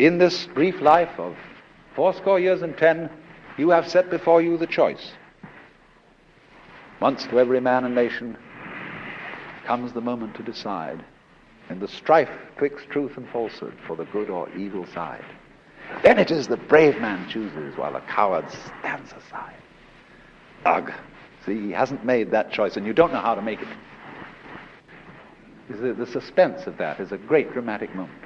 In this brief life of 80 years and 10, you have set before you the choice. Once to every man and nation comes the moment to decide, in the strife twixt truth and falsehood, for the good or evil side. Then it is the brave man chooses, while the coward stands aside. Ugh! See, he hasn't made that choice, and you don't know how to make it. The suspense of that is a great dramatic moment.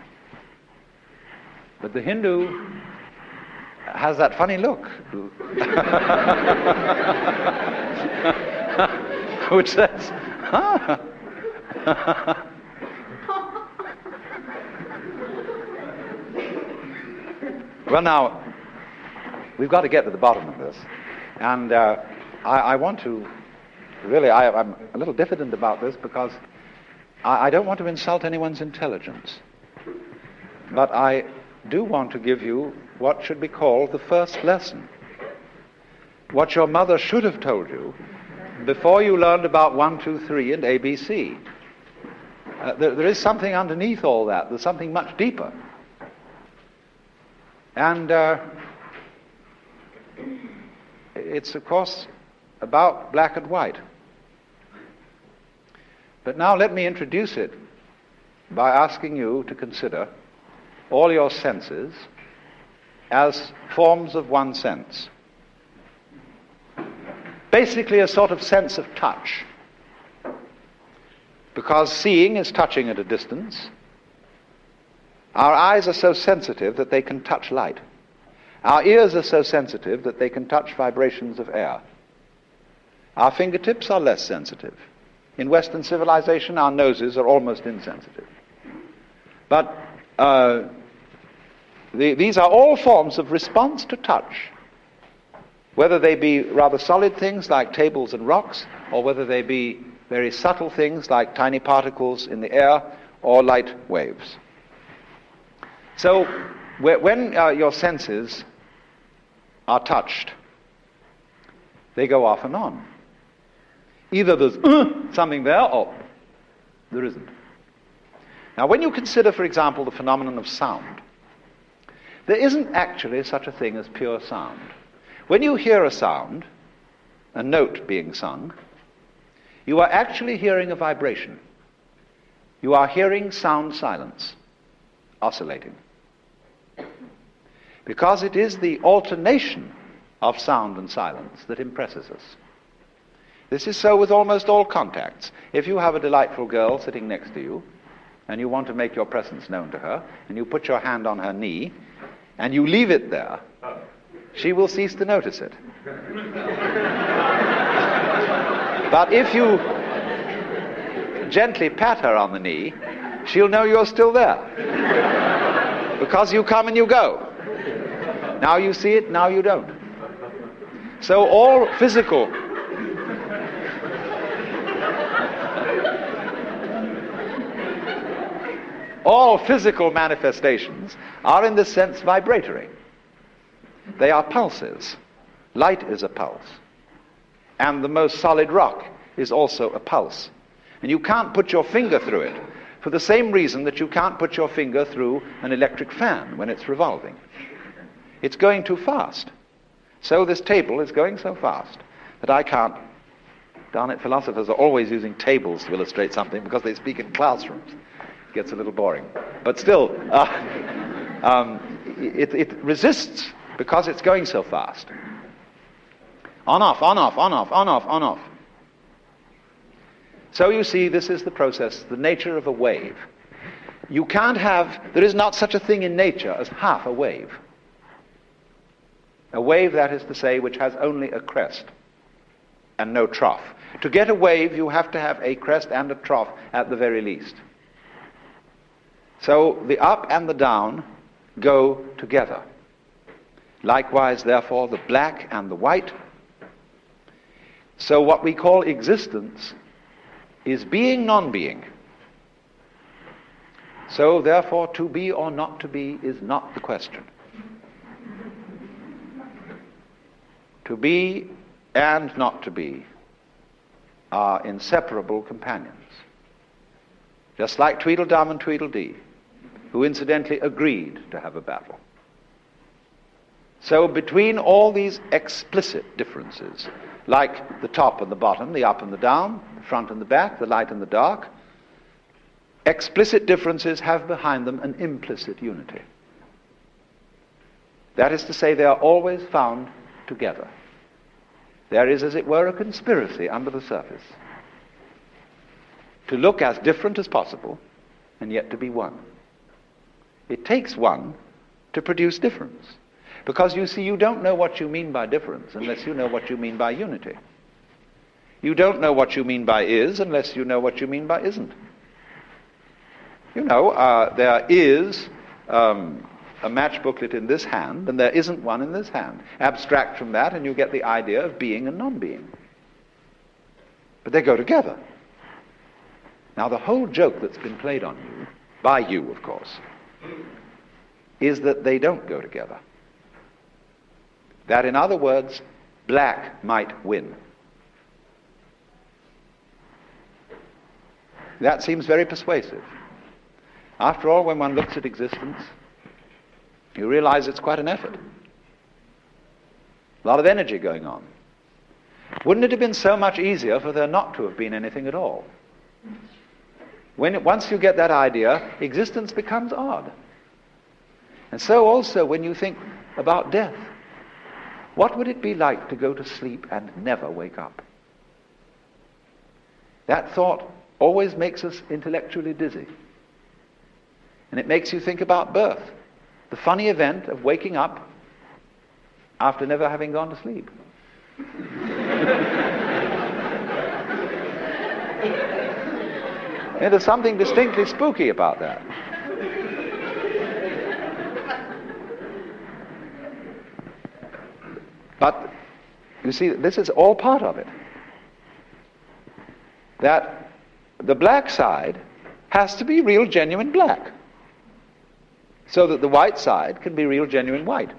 But the Hindu has that funny look, which says, huh? Well, now, we've got to get to the bottom of this. And I want to, really, I'm a little diffident about this because I don't want to insult anyone's intelligence. But I do want to give you what should be called the first lesson. What your mother should have told you before you learned about 1, 2, 3 and ABC. There is something underneath all that. There's something much deeper. And it's, of course, about black and white. But now let me introduce it by asking you to consider all your senses as forms of one sense. Basically a sort of sense of touch. Because seeing is touching at a distance. Our eyes are so sensitive that they can touch light. Our ears are so sensitive that they can touch vibrations of air. Our fingertips are less sensitive. In Western civilization, our noses are almost insensitive. But these are all forms of response to touch, whether they be rather solid things like tables and rocks, or whether they be very subtle things like tiny particles in the air or light waves. So when your senses are touched, they go off and on. Either there's something there or there isn't. Now when you consider, for example, the phenomenon of sound, there isn't actually such a thing as pure sound. When you hear a sound, a note being sung, you are actually hearing a vibration. You are hearing sound silence, oscillating. Because it is the alternation of sound and silence that impresses us. This is so with almost all contacts. If you have a delightful girl sitting next to you, and you want to make your presence known to her, and you put your hand on her knee, and you leave it there, she will cease to notice it. But if you gently pat her on the knee, she'll know you're still there. Because you come and you go. Now you see it, now you don't. So all physical manifestations are in this sense vibratory. They are pulses. Light is a pulse. And the most solid rock is also a pulse. And you can't put your finger through it for the same reason that you can't put your finger through an electric fan when it's revolving. It's going too fast. So this table is going so fast that I can't. Darn it, philosophers are always using tables to illustrate something because they speak in classrooms. It gets a little boring. But still, it resists because it's going so fast. On, off, on, off, on, off, on, off, on, off. So you see, this is the process, the nature of a wave. There is not such a thing in nature as half a wave. A wave, that is to say, which has only a crest and no trough. To get a wave, you have to have a crest and a trough at the very least. So the up and the down go together. Likewise, therefore, the black and the white. So what we call existence is being, non-being. So therefore, to be or not to be is not the question. To be and not to be are inseparable companions. Just like Tweedledum and Tweedledee. who incidentally agreed to have a battle. So between all these explicit differences, like the top and the bottom, the up and the down, the front and the back, the light and the dark, explicit differences have behind them an implicit unity. That is to say, they are always found together. There is, as it were, a conspiracy under the surface to look as different as possible and yet to be one. It takes one to produce difference. Because you see, you don't know what you mean by difference unless you know what you mean by unity. You don't know what you mean by is unless you know what you mean by isn't. You know, there is a match booklet in this hand, and there isn't one in this hand. Abstract from that, and you get the idea of being and non-being. But they go together. Now, the whole joke that's been played on you, by you, of course, is that they don't go together. That, in other words, black might win. That seems very persuasive. After all, when one looks at existence, you realize it's quite an effort. A lot of energy going on. Wouldn't it have been so much easier for there not to have been anything at all? Once you get that idea, existence becomes odd. And so also when you think about death, what would it be like to go to sleep and never wake up? That thought always makes us intellectually dizzy. And it makes you think about birth, the funny event of waking up after never having gone to sleep. And there's something distinctly spooky about that. But, you see, this is all part of it. That the black side has to be real, genuine black, so that the white side can be real, genuine white.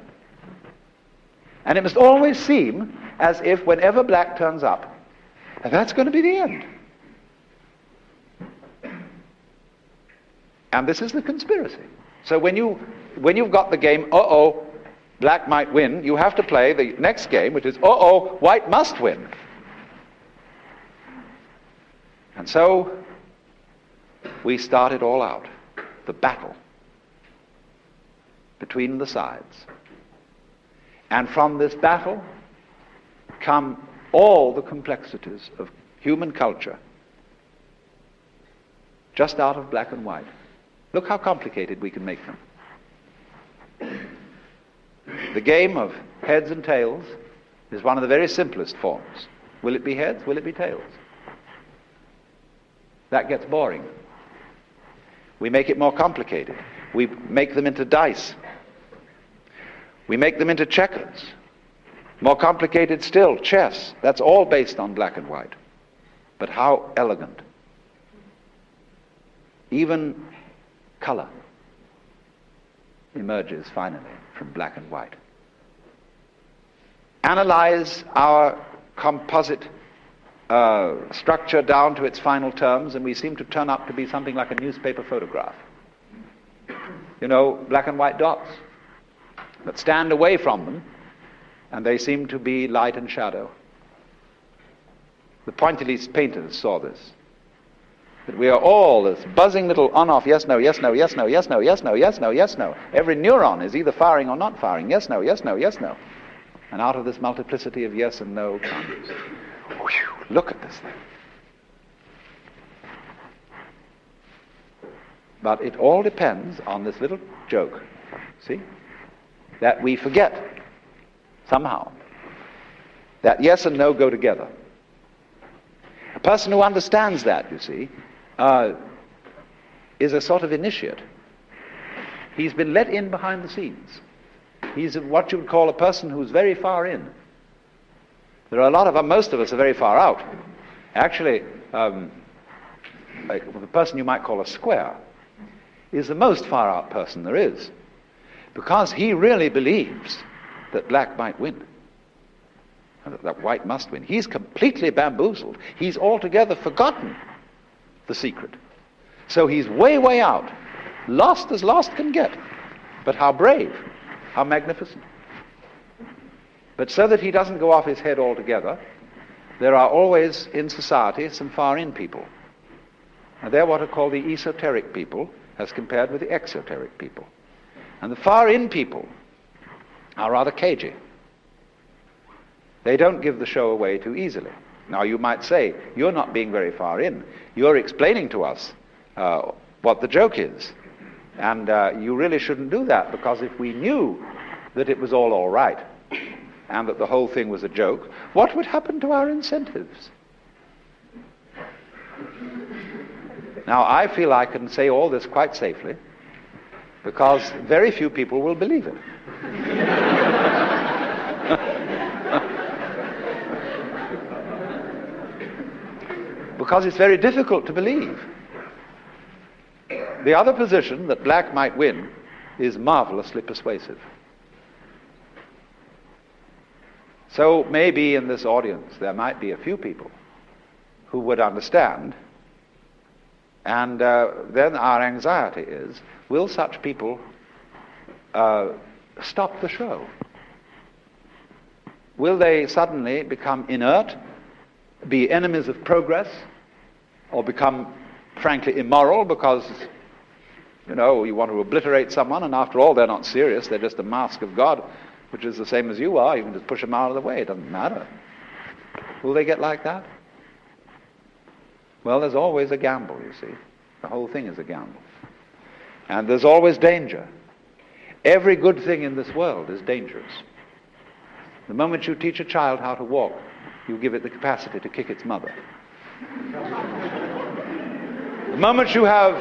And it must always seem as if whenever black turns up, that's going to be the end. And this is the conspiracy. So when you've got the game, uh-oh, black might win, you have to play the next game, which is, uh-oh, white must win. And so we start it all out, the battle between the sides. And from this battle come all the complexities of human culture, just out of black and white. Look how complicated we can make them. The game of heads and tails is one of the very simplest forms. Will it be heads? Will it be tails? That gets boring. We make it more complicated. We make them into dice. We make them into checkers. More complicated still, chess. That's all based on black and white. But how elegant. Even color emerges finally from black and white. Analyze our composite structure down to its final terms, and we seem to turn up to be something like a newspaper photograph. You know, black and white dots that stand away from them, and they seem to be light and shadow. The Pointillist painters saw this. That we are all this buzzing little on-off, yes, no, yes, no, yes, no, yes, no, yes, no, yes, no, yes, no. Every neuron is either firing or not firing. Yes, no, yes, no, yes, no. And out of this multiplicity of yes and no comes, whew, look at this thing. But it all depends on this little joke, see? That we forget, somehow, that yes and no go together. A person who understands that, you see, is a sort of initiate. He's been let in behind the scenes. He's what you would call a person who's very far in. There are a lot of most of us are very far out. Actually, the person you might call a square is the most far out person there is, because he really believes that black might win, that white must win. He's completely bamboozled. He's altogether forgotten the secret. So he's way, way out. Lost as lost can get. But how brave, how magnificent. But so that he doesn't go off his head altogether, there are always in society some far-in people. And they're what are called the esoteric people, as compared with the exoteric people. And the far-in people are rather cagey. They don't give the show away too easily. Now you might say, you're not being very far in. You're explaining to us what the joke is. And you really shouldn't do that, because if we knew that it was all right, and that the whole thing was a joke, what would happen to our incentives? Now, I feel I can say all this quite safely, because very few people will believe it. Because it's very difficult to believe. The other position, that black might win, is marvelously persuasive. So maybe in this audience there might be a few people who would understand, and then our anxiety is, will such people stop the show? Will they suddenly become inert, be enemies of progress, or become frankly immoral because, you want to obliterate someone, and after all they're not serious, they're just a mask of God, which is the same as you are. You can just push them out of the way, it doesn't matter. Will they get like that? Well, there's always a gamble, you see. The whole thing is a gamble. And there's always danger. Every good thing in this world is dangerous. The moment you teach a child how to walk, you give it the capacity to kick its mother. The moment you have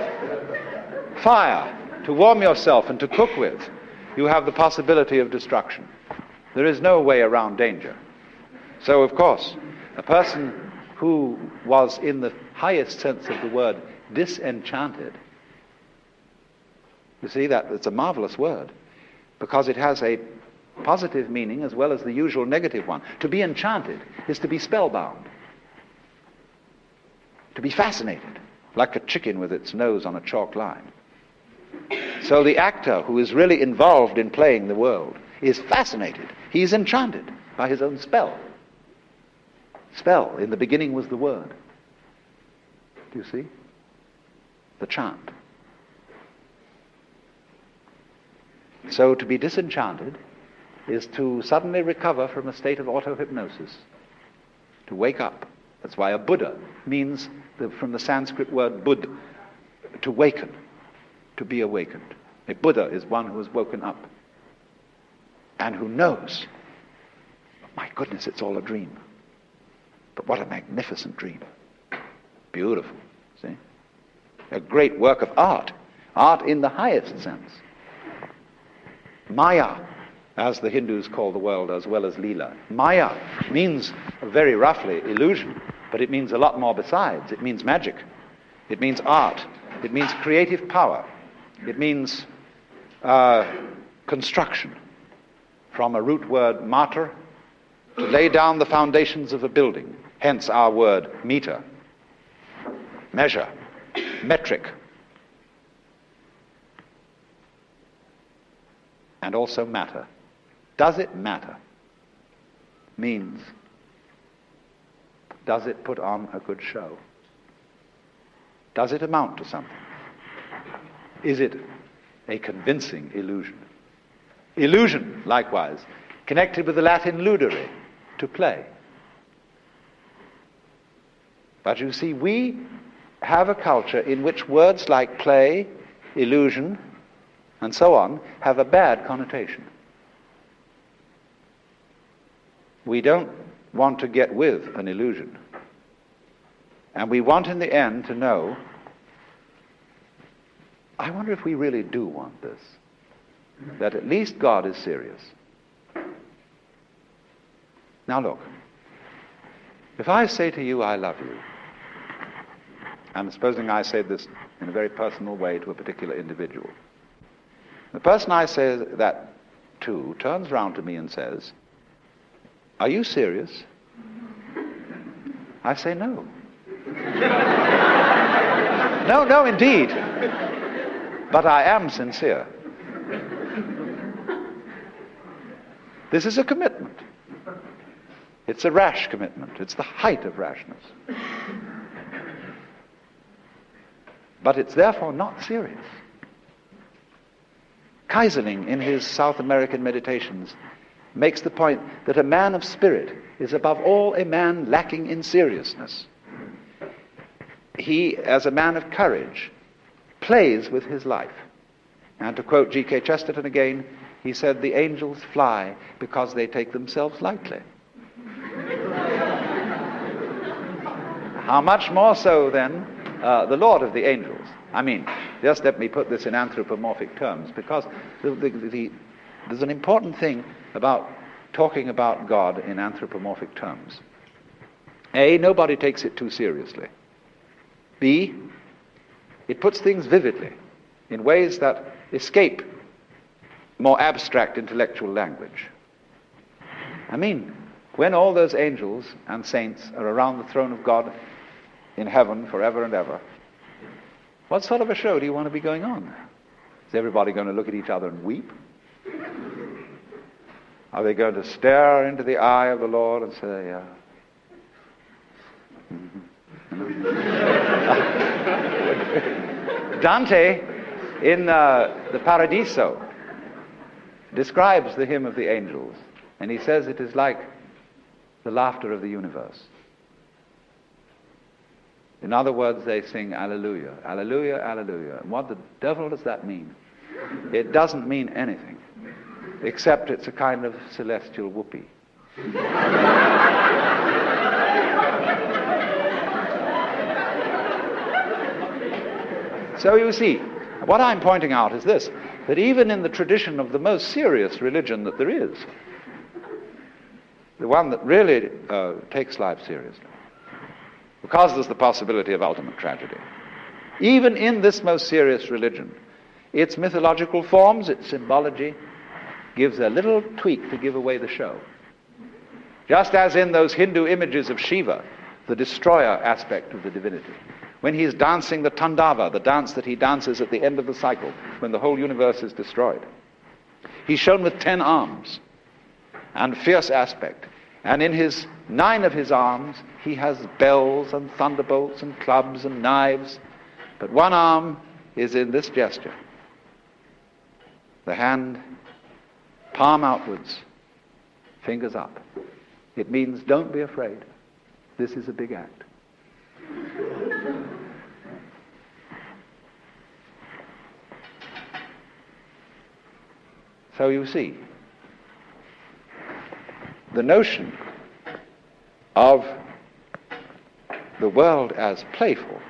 fire to warm yourself and to cook with, you have the possibility of destruction. There is no way around danger. So, of course, a person who was, in the highest sense of the word, disenchanted, you see, that it's a marvelous word, because it has a positive meaning as well as the usual negative one. To be enchanted is to be spellbound, to be fascinated, like a chicken with its nose on a chalk line. So the actor who is really involved in playing the world is fascinated. He is enchanted by his own spell. Spell, in the beginning was the word. Do you see? The chant. So to be disenchanted is to suddenly recover from a state of auto-hypnosis, to wake up. That's why a Buddha means, from the Sanskrit word bud, to waken, to be awakened. A Buddha is one who has woken up and who knows, my goodness, it's all a dream. But what a magnificent dream. Beautiful, see? A great work of art. Art in the highest sense. Maya, as the Hindus call the world, as well as Leela. Maya means, very roughly, illusion, but it means a lot more besides. It means magic. It means art. It means creative power. It means construction. From a root word, mater, to lay down the foundations of a building. Hence our word, meter. Measure. Metric. And also matter. Does it matter? Means, does it put on a good show? Does it amount to something? Is it a convincing illusion? Illusion, likewise, connected with the Latin ludere, to play. But you see, we have a culture in which words like play, illusion, and so on have a bad connotation. We don't want to get with an illusion. And we want in the end to know, I wonder if we really do want this, that at least God is serious. Now look, if I say to you, I love you, and supposing I say this in a very personal way to a particular individual, the person I say that to turns round to me and says, are you serious? I say no. No, indeed. but I am sincere. This is a commitment. It's a rash commitment. It's the height of rashness. But it's therefore not serious. Keyserling, in his South American Meditations, makes the point that a man of spirit is above all a man lacking in seriousness. He, as a man of courage, plays with his life. And to quote G.K. Chesterton again, he said, "The angels fly because they take themselves lightly." How much more so, then, the Lord of the angels? I mean, just let me put this in anthropomorphic terms, because there's an important thing about talking about God in anthropomorphic terms. A, nobody takes it too seriously. B, it puts things vividly in ways that escape more abstract intellectual language. I mean, when all those angels and saints are around the throne of God in heaven forever and ever, what sort of a show do you want to be going on? Is everybody going to look at each other and weep? Are they going to stare into the eye of the Lord and say, Dante, in the Paradiso, describes the hymn of the angels, and he says it is like the laughter of the universe. In other words, they sing Alleluia, Alleluia, Alleluia. And what the devil does that mean? It doesn't mean anything, except it's a kind of celestial whoopee. So you see, what I'm pointing out is this, that even in the tradition of the most serious religion that there is, the one that really takes life seriously, because there's the possibility of ultimate tragedy, even in this most serious religion, its mythological forms, its symbology, gives a little tweak to give away the show. Just as in those Hindu images of Shiva, the destroyer aspect of the divinity, when he's dancing the Tandava, the dance that he dances at the end of the cycle, when the whole universe is destroyed. He's shown with 10 arms and fierce aspect. And in 9 of his arms, he has bells and thunderbolts and clubs and knives. But one arm is in this gesture. The hand, palm outwards, fingers up. It means, don't be afraid. This is a big act. So you see, the notion of the world as playful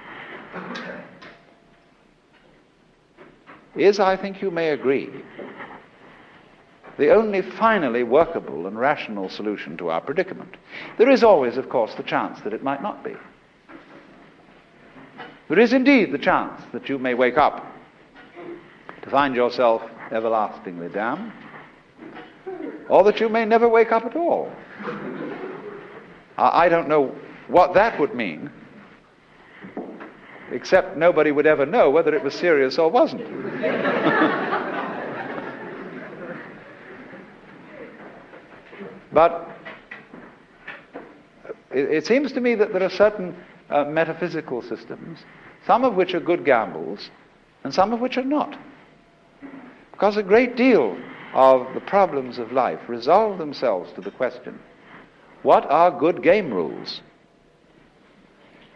is, I think you may agree, the only finally workable and rational solution to our predicament. There is always, of course, the chance that it might not be. There is indeed the chance that you may wake up to find yourself everlastingly damned, or that you may never wake up at all. I don't know what that would mean, except nobody would ever know whether it was serious or wasn't. But it seems to me that there are certain metaphysical systems, some of which are good gambles, and some of which are not. Because a great deal of the problems of life resolve themselves to the question, what are good game rules?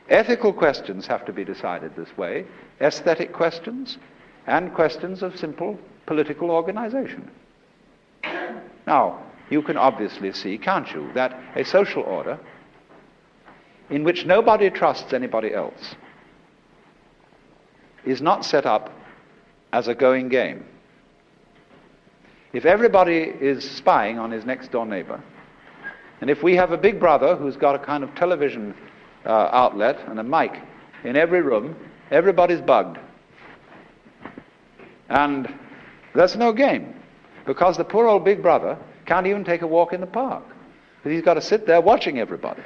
Ethical questions have to be decided this way, aesthetic questions, and questions of simple political organization. Now, you can obviously see, can't you, that a social order in which nobody trusts anybody else is not set up as a going game. If everybody is spying on his next door neighbor, and if we have a big brother who's got a kind of television outlet and a mic in every room, everybody's bugged. And that's no game, because the poor old big brother can't even take a walk in the park, because he's got to sit there watching everybody.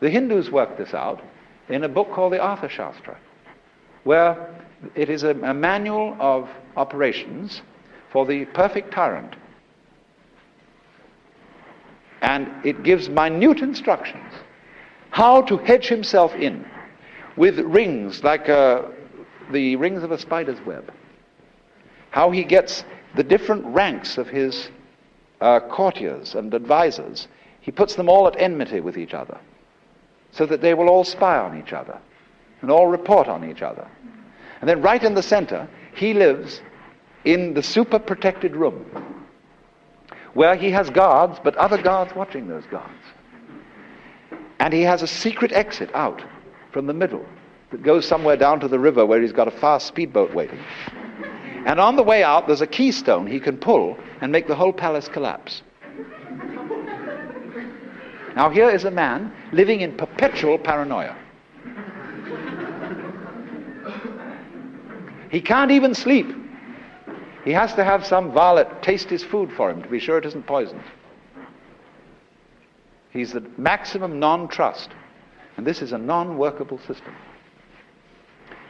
The Hindus worked this out in a book called the Arthashastra. where it is a manual of operations for the perfect tyrant. And it gives minute instructions how to hedge himself in with rings like the rings of a spider's web. How he gets the different ranks of his courtiers and advisors, he puts them all at enmity with each other, so that they will all spy on each other and all report on each other. And then right in the center, he lives in the super protected room, where he has guards, but other guards watching those guards. And he has a secret exit out from the middle that goes somewhere down to the river where he's got a fast speedboat waiting. And on the way out, there's a keystone he can pull and make the whole palace collapse. Now here is a man living in perpetual paranoia. He can't even sleep. He has to have some varlet taste his food for him to be sure it isn't poisoned. He's the maximum non-trust. And this is a non-workable system.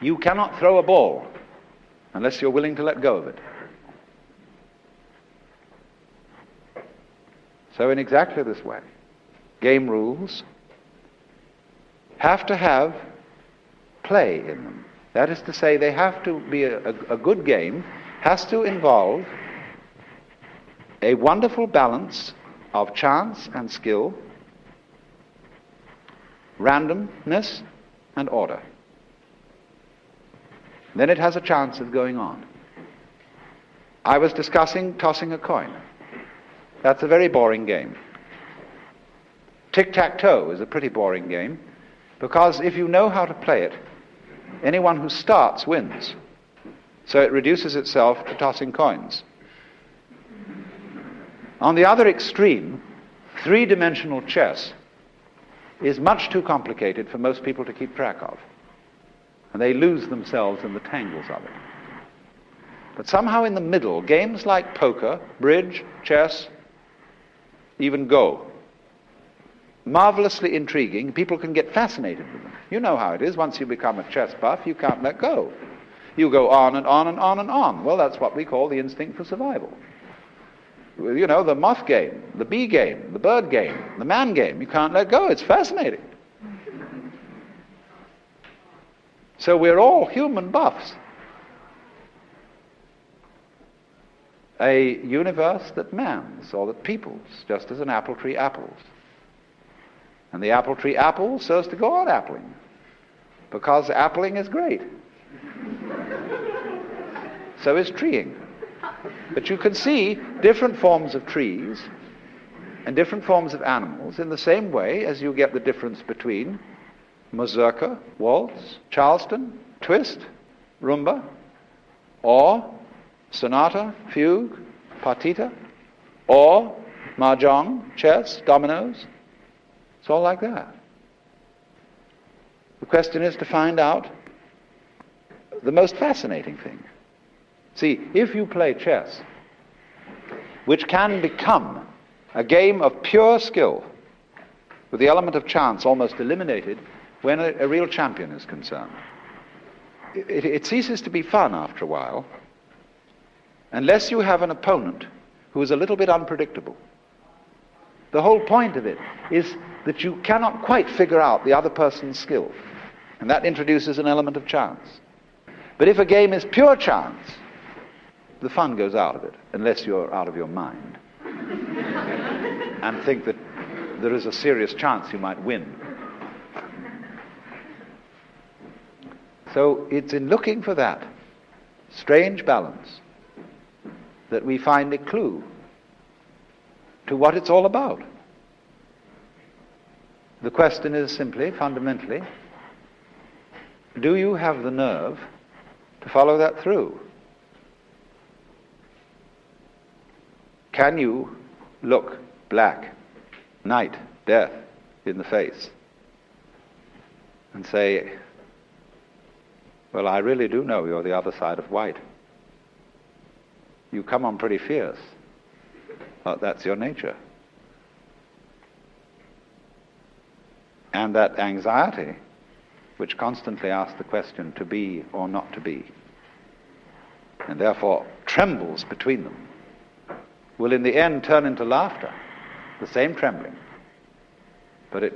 You cannot throw a ball unless you're willing to let go of it. So in exactly this way, game rules have to have play in them. That is to say, they have to be a good game, has to involve a wonderful balance of chance and skill, randomness and order. Then it has a chance of going on. I was discussing tossing a coin. That's a very boring game. Tic-tac-toe is a pretty boring game, because if you know how to play it, anyone who starts wins. So it reduces itself to tossing coins. On the other extreme, three-dimensional chess is much too complicated for most people to keep track of. And they lose themselves in the tangles of it. But somehow in the middle, games like poker, bridge, chess, even Go, marvelously intriguing. People can get fascinated with them. You know how it is. Once you become a chess buff, you can't let go. You go on and on and on and on. Well, that's what we call the instinct for survival. You know, the moth game, the bee game, the bird game, the man game. You can't let go. It's fascinating. So we're all human buffs. A universe that mans or that peoples, just as an apple tree apples. And the apple tree apples so as to go on appling, because appling is great. So is treeing. But you can see different forms of trees and different forms of animals in the same way as you get the difference between mazurka, waltz, charleston, twist, rumba, or sonata, fugue, partita, or mahjong, chess, dominoes. It's all like that. The question is to find out the most fascinating thing. See, if you play chess, which can become a game of pure skill, with the element of chance almost eliminated when a real champion is concerned, it ceases to be fun after a while, unless you have an opponent who is a little bit unpredictable. The whole point of it is that you cannot quite figure out the other person's skill, and that introduces an element of chance. But if a game is pure chance, the fun goes out of it, unless you're out of your mind and think that there is a serious chance you might win. So it's in looking for that strange balance that we find a clue to what it's all about. The question is simply, fundamentally, do you have the nerve to follow that through? Can you look black, night, death in the face and say, well, I really do know you're the other side of white. You come on pretty fierce, but that's your nature. And that anxiety which constantly asks the question, to be or not to be, and therefore trembles between them, will in the end turn into laughter, the same trembling, but it